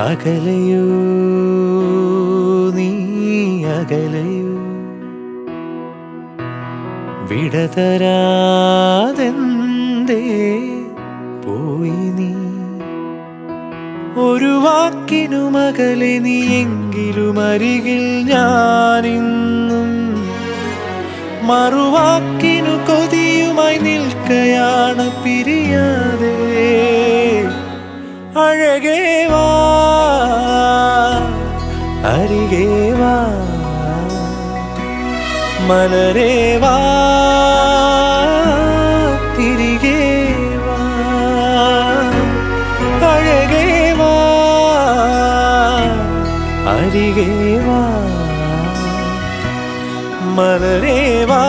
അകലയോ നീ അകലയോ വിടതരാതെന്തേ പോയി നീ ഒരു വാക്കിനുമകലെ നീ എങ്കിലും അരികിൽ ഞാനിന്നും മറുവാക്കിനു കൊതിയുമായി നിൽക്കയാണ് പിരിയാതെ അഴകേ വാ അരികേ വാ മലരേ വാ തിരികെ വാ അഴകേ വാ അരികെ വാ മലരേ വാ